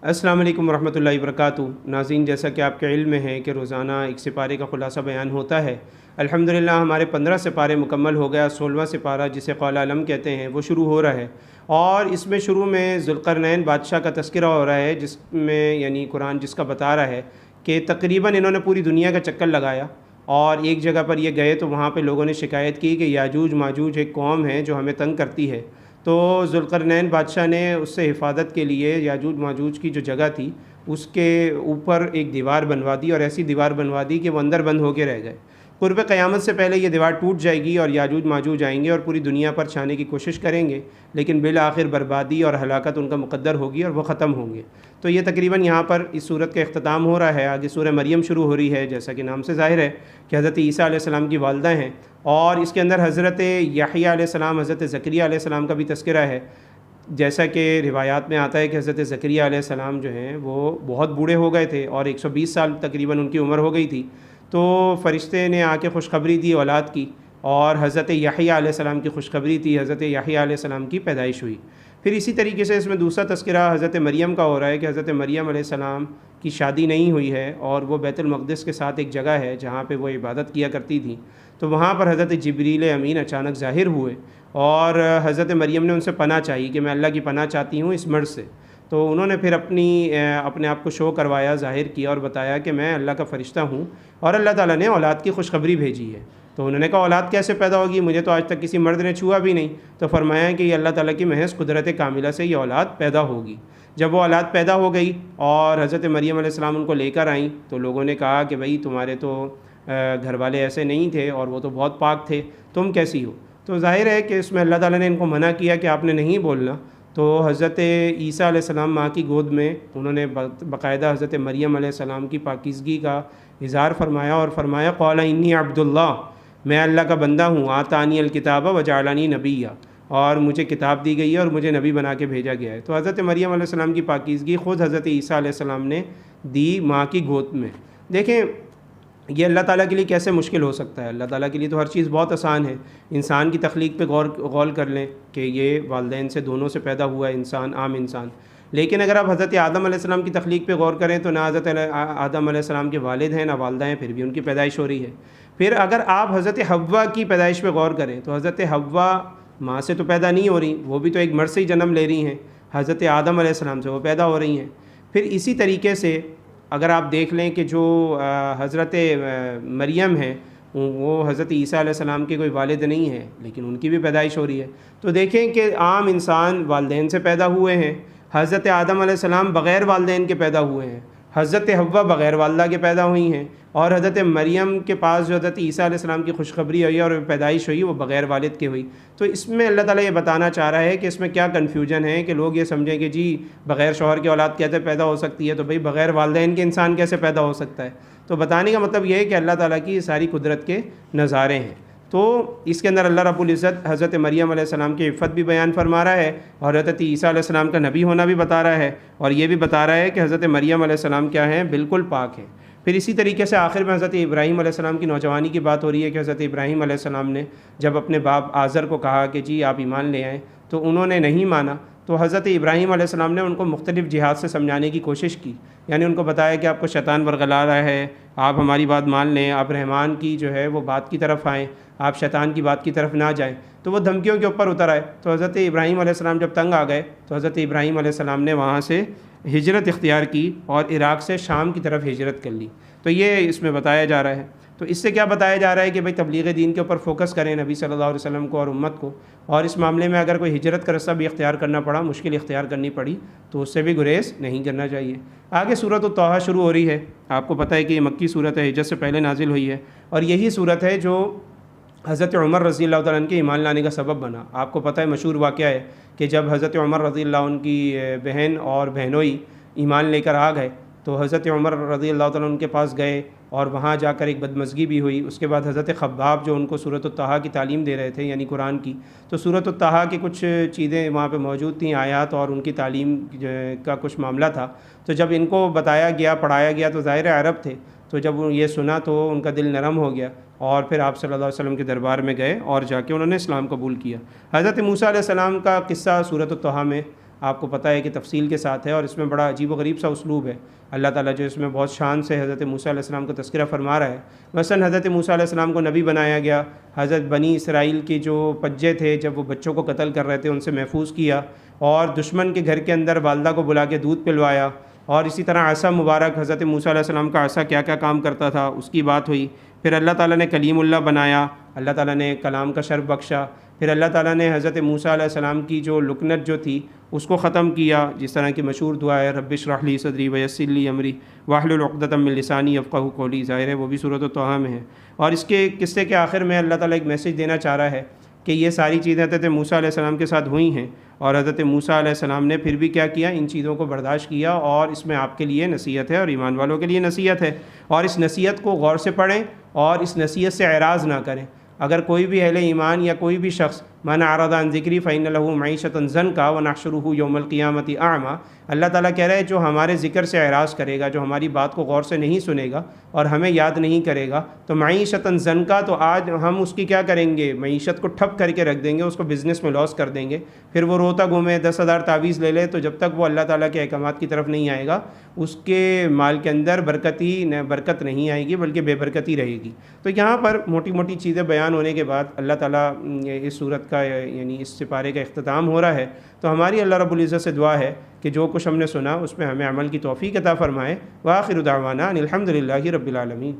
السلام علیکم ورحمۃ اللہ وبرکاتہ۔ ناظرین، جیسا کہ آپ کے علم میں ہے کہ روزانہ ایک سپارے کا خلاصہ بیان ہوتا ہے، الحمدللہ ہمارے 15 سپارے مکمل ہو گیا۔ 16واں سپارہ جسے قول علم کہتے ہیں وہ شروع ہو رہا ہے، اور اس میں شروع میں ذوالقرنین بادشاہ کا تذکرہ ہو رہا ہے، جس میں یعنی قرآن جس کا بتا رہا ہے کہ تقریباً انہوں نے پوری دنیا کا چکر لگایا، اور ایک جگہ پر یہ گئے تو وہاں پہ لوگوں نے شکایت کی کہ یاجوج ماجوج ایک قوم ہے جو ہمیں تنگ کرتی ہے۔ تو ذوالقرنین بادشاہ نے اس سے حفاظت کے لیے یاجوج ماجوج کی جو جگہ تھی اس کے اوپر ایک دیوار بنوا دی، اور ایسی دیوار بنوا دی کہ وہ اندر بند ہو کے رہ گئے۔ قرب قیامت سے پہلے یہ دیوار ٹوٹ جائے گی اور یاجوج ماجوج آئیں گے اور پوری دنیا پر چھانے کی کوشش کریں گے، لیکن بالآخر بربادی اور ہلاکت ان کا مقدر ہوگی اور وہ ختم ہوں گے۔ تو یہ تقریباً یہاں پر اس صورت کا اختتام ہو رہا ہے۔ آگے سورہ مریم شروع ہو رہی ہے، جیسا کہ نام سے ظاہر ہے کہ حضرت عیسیٰ علیہ السلام کی والدہ ہیں، اور اس کے اندر حضرت یحییٰ علیہ السلام، حضرت زکریا علیہ السلام کا بھی تذکرہ ہے۔ جیسا کہ روایات میں آتا ہے کہ حضرت زکریا علیہ السلام جو ہیں وہ بہت بوڑھے ہو گئے تھے، اور 120 سال تقریباً ان کی عمر ہو گئی تھی، تو فرشتے نے آ کے خوشخبری دی اولاد کی، اور حضرت یحییٰ علیہ السلام کی خوشخبری تھی، حضرت یحییٰ علیہ السلام کی پیدائش ہوئی۔ پھر اسی طریقے سے اس میں دوسرا تذکرہ حضرت مریم کا ہو رہا ہے کہ حضرت مریم علیہ السلام کی شادی نہیں ہوئی ہے، اور وہ بیت المقدس کے ساتھ ایک جگہ ہے جہاں پہ وہ عبادت کیا کرتی تھی، تو وہاں پر حضرت جبریل امین اچانک ظاہر ہوئے، اور حضرت مریم نے ان سے پناہ چاہی کہ میں اللہ کی پناہ چاہتی ہوں اس مرض سے۔ تو انہوں نے پھر اپنے آپ کو شو کروایا، ظاہر کیا اور بتایا کہ میں اللہ کا فرشتہ ہوں، اور اللہ تعالیٰ نے اولاد کی خوشخبری بھیجی ہے۔ تو انہوں نے کہا اولاد کیسے پیدا ہوگی، مجھے تو آج تک کسی مرد نے چھوا بھی نہیں۔ تو فرمایا کہ یہ اللہ تعالیٰ کی محض قدرت کاملہ سے یہ اولاد پیدا ہوگی۔ جب وہ اولاد پیدا ہو گئی اور حضرت مریم علیہ السلام ان کو لے کر آئیں، تو لوگوں نے کہا کہ بھئی تمہارے تو گھر والے ایسے نہیں تھے، اور وہ تو بہت پاک تھے، تم کیسی ہو؟ تو ظاہر ہے کہ اس میں اللہ تعالیٰ نے ان کو منع کیا کہ آپ نے نہیں بولنا۔ تو حضرت عیسیٰ علیہ السلام ماں کی گود میں انہوں نے باقاعدہ حضرت مریم علیہ السلام کی پاکیزگی کا اظہار فرمایا، اور فرمایا قال انی عبد اللہ، میں اللہ کا بندہ ہوں، آتانی الکتاب وجعلنی نبیّا، اور مجھے کتاب دی گئی ہے اور مجھے نبی بنا کے بھیجا گیا ہے۔ تو حضرت مریم علیہ السلام کی پاکیزگی خود حضرت عیسیٰ علیہ السلام نے دی ماں کی گود میں۔ دیکھیں یہ اللہ تعالیٰ کے لیے کیسے مشکل ہو سکتا ہے، اللہ تعالیٰ کے لیے تو ہر چیز بہت آسان ہے۔ انسان کی تخلیق پہ غور کر لیں کہ یہ والدین سے دونوں سے پیدا ہوا ہے انسان، عام انسان، لیکن اگر آپ حضرت آدم علیہ السلام کی تخلیق پہ غور کریں تو نہ حضرت آدم علیہ السلام کے والد ہیں نہ والدہ ہیں، پھر بھی ان کی پیدائش ہو رہی ہے۔ پھر اگر آپ حضرت حوا کی پیدائش پہ غور کریں تو حضرت حوا ماں سے تو پیدا نہیں ہو رہی، وہ بھی تو ایک مرد سے ہی جنم لے رہی ہیں، حضرت آدم علیہ السلام سے وہ پیدا ہو رہی ہیں۔ پھر اسی طریقے سے اگر آپ دیکھ لیں کہ جو حضرت مریم ہیں وہ حضرت عیسیٰ علیہ السلام کے کوئی والد نہیں ہیں، لیکن ان کی بھی پیدائش ہو رہی ہے۔ تو دیکھیں کہ عام انسان والدین سے پیدا ہوئے ہیں، حضرت آدم علیہ السلام بغیر والدین کے پیدا ہوئے ہیں، حضرت حوا بغیر والدہ کے پیدا ہوئی ہیں، اور حضرت مریم کے پاس جو حضرت عیسیٰ علیہ السلام کی خوشخبری ہوئی اور پیدائش ہوئی وہ بغیر والد کے ہوئی۔ تو اس میں اللہ تعالیٰ یہ بتانا چاہ رہا ہے کہ اس میں کیا کنفیوژن ہے کہ لوگ یہ سمجھیں کہ جی بغیر شوہر کی اولاد کیسے پیدا ہو سکتی ہے، تو بھئی بغیر والدین کے انسان کیسے پیدا ہو سکتا ہے؟ تو بتانے کا مطلب یہ ہے کہ اللہ تعالیٰ کی ساری قدرت کے نظارے ہیں۔ تو اس کے اندر اللہ رب العزت حضرت مریم علیہ السلام کی عفت بھی بیان فرما رہا ہے، اور حضرت عیسیٰ علیہ السلام کا نبی ہونا بھی بتا رہا ہے، اور یہ بھی بتا رہا ہے کہ حضرت مریم علیہ السلام کیا ہیں، بالکل پاک ہیں۔ پھر اسی طریقے سے آخر میں حضرت ابراہیم علیہ السلام کی نوجوانی کی بات ہو رہی ہے کہ حضرت ابراہیم علیہ السلام نے جب اپنے باپ آزر کو کہا کہ جی آپ ایمان لے آئیں، تو انہوں نے نہیں مانا۔ تو حضرت ابراہیم علیہ السلام نے ان کو مختلف جہاد سے سمجھانے کی کوشش کی، یعنی ان کو بتایا کہ آپ کو شیطان ورغلا رہا ہے، آپ ہماری بات مان لیں، آپ رحمان کی جو ہے وہ بات کی طرف آئیں، آپ شیطان کی بات کی طرف نہ جائیں۔ تو وہ دھمکیوں کے اوپر اتر آئے۔ تو حضرت ابراہیم علیہ السلام جب تنگ آ گئے تو حضرت ابراہیم علیہ السلام نے وہاں سے ہجرت اختیار کی اور عراق سے شام کی طرف ہجرت کر لی۔ تو یہ اس میں بتایا جا رہا ہے۔ تو اس سے کیا بتایا جا رہا ہے کہ بھئی تبلیغ دین کے اوپر فوکس کریں نبی صلی اللہ علیہ وسلم کو اور امت کو، اور اس معاملے میں اگر کوئی ہجرت کا رستہ بھی اختیار کرنا پڑا، مشکل اختیار کرنی پڑی، تو اس سے بھی گریز نہیں کرنا چاہیے۔ آگے سورۃ الطٰہٰ شروع ہو رہی ہے۔ آپ کو پتہ ہے کہ یہ مکی صورت ہے، ہجرت سے پہلے نازل ہوئی ہے، اور یہی صورت ہے جو حضرت عمر رضی اللہ تعالیٰ عنہ کے ایمان لانے کا سبب بنا۔ آپ کو پتہ ہے مشہور واقعہ ہے کہ جب حضرت عمر رضی اللہ عنہ کی بہن اور بہنوئی ایمان لے کر آ گئے تو حضرت عمر رضی اللہ تعالیٰ عنہ کے پاس گئے، اور وہاں جا کر ایک بدمزگی بھی ہوئی۔ اس کے بعد حضرت خباب جو ان کو سورۃ الطٰہٰ کی تعلیم دے رہے تھے، یعنی قرآن کی، تو سورۃ الطٰہٰ کی کچھ چیزیں وہاں پہ موجود تھیں، آیات، اور ان کی تعلیم کا کچھ معاملہ تھا۔ تو جب ان کو بتایا گیا، پڑھایا گیا، تو ظاہر عرب تھے، تو جب یہ سنا تو ان کا دل نرم ہو گیا، اور پھر آپ صلی اللہ علیہ وسلم کے دربار میں گئے اور جا کے انہوں نے اسلام قبول کیا۔ حضرت موسیٰ علیہ السلام کا قصہ سورۃ الطٰہٰ میں آپ کو پتہ ہے کہ تفصیل کے ساتھ ہے، اور اس میں بڑا عجیب و غریب سا اسلوب ہے۔ اللہ تعالیٰ جو اس میں بہت شان سے حضرت موسیٰ علیہ السلام کو تذکرہ فرما رہا ہے۔ مثلا حضرت موسیٰ علیہ السلام کو نبی بنایا گیا، حضرت بنی اسرائیل کی جو پجے تھے جب وہ بچوں کو قتل کر رہے تھے ان سے محفوظ کیا، اور دشمن کے گھر کے اندر والدہ کو بلا کے دودھ پلوایا، اور اسی طرح عصا مبارک حضرت موسیٰ علیہ السلام کا عصا کیا کیا کام کرتا تھا اس کی بات ہوئی۔ پھر اللہ تعالیٰ نے کلیم اللہ بنایا، اللہ تعالیٰ نے کلام کا شرف بخشا۔ پھر اللہ تعالیٰ نے حضرت موسیٰ علیہ السلام کی جو لکنت جو تھی اس کو ختم کیا، جس طرح کی مشہور دعا ہے رب اشرح لی صدری ویسر لی امری واحلل عقدۃ من لسانی یفقہوا قولی، ظاہر ہے وہ بھی سورۃ طٰہٰ میں ہے۔ اور اس کے قصے کے آخر میں اللہ تعالیٰ ایک میسج دینا چاہ رہا ہے کہ یہ ساری چیزیں حضرت موسیٰ علیہ السلام کے ساتھ ہوئی ہیں، اور حضرت موسیٰ علیہ السلام نے پھر بھی کیا کیا، ان چیزوں کو برداشت کیا، اور اس میں آپ کے لیے نصیحت ہے اور ایمان والوں کے لیے نصیحت ہے، اور اس نصیحت کو غور سے پڑھیں اور اس نصیحت سے اعراض نہ کریں۔ اگر کوئی بھی اہل ایمان یا کوئی بھی شخص من اعرض عن ذکری فإن له معیشۃ ضنکا ونحشرہ یوم القیامۃ اعمی، اللہ تعالیٰ کہہ رہے ہیں جو ہمارے ذکر سے اعراض کرے گا، جو ہماری بات کو غور سے نہیں سنے گا اور ہمیں یاد نہیں کرے گا، تو معیشۃ ضنکا، تو آج ہم اس کی کیا کریں گے، معیشت کو ٹھپ کر کے رکھ دیں گے، اس کو بزنس میں لاس کر دیں گے، پھر وہ روتا گھومے 10,000 تعویذ لے لے، تو جب تک وہ اللہ تعالیٰ کے احکامات کی طرف نہیں آئے گا اس کے مال کے اندر برکت نہیں آئے گی بلکہ بے برکتی رہے گی۔ تو یہاں پر موٹی موٹی چیزیں بیان ہونے کے بعد اللہ تعالیٰ اس صورت کا یعنی اس سپارے کا اختتام ہو رہا ہے۔ تو ہماری اللہ رب العزت سے دعا ہے کہ جو کچھ ہم نے سنا اس پہ ہمیں عمل کی توفیق عطا فرمائے۔ وآخر دعوانا ان الحمد للہ رب العالمین۔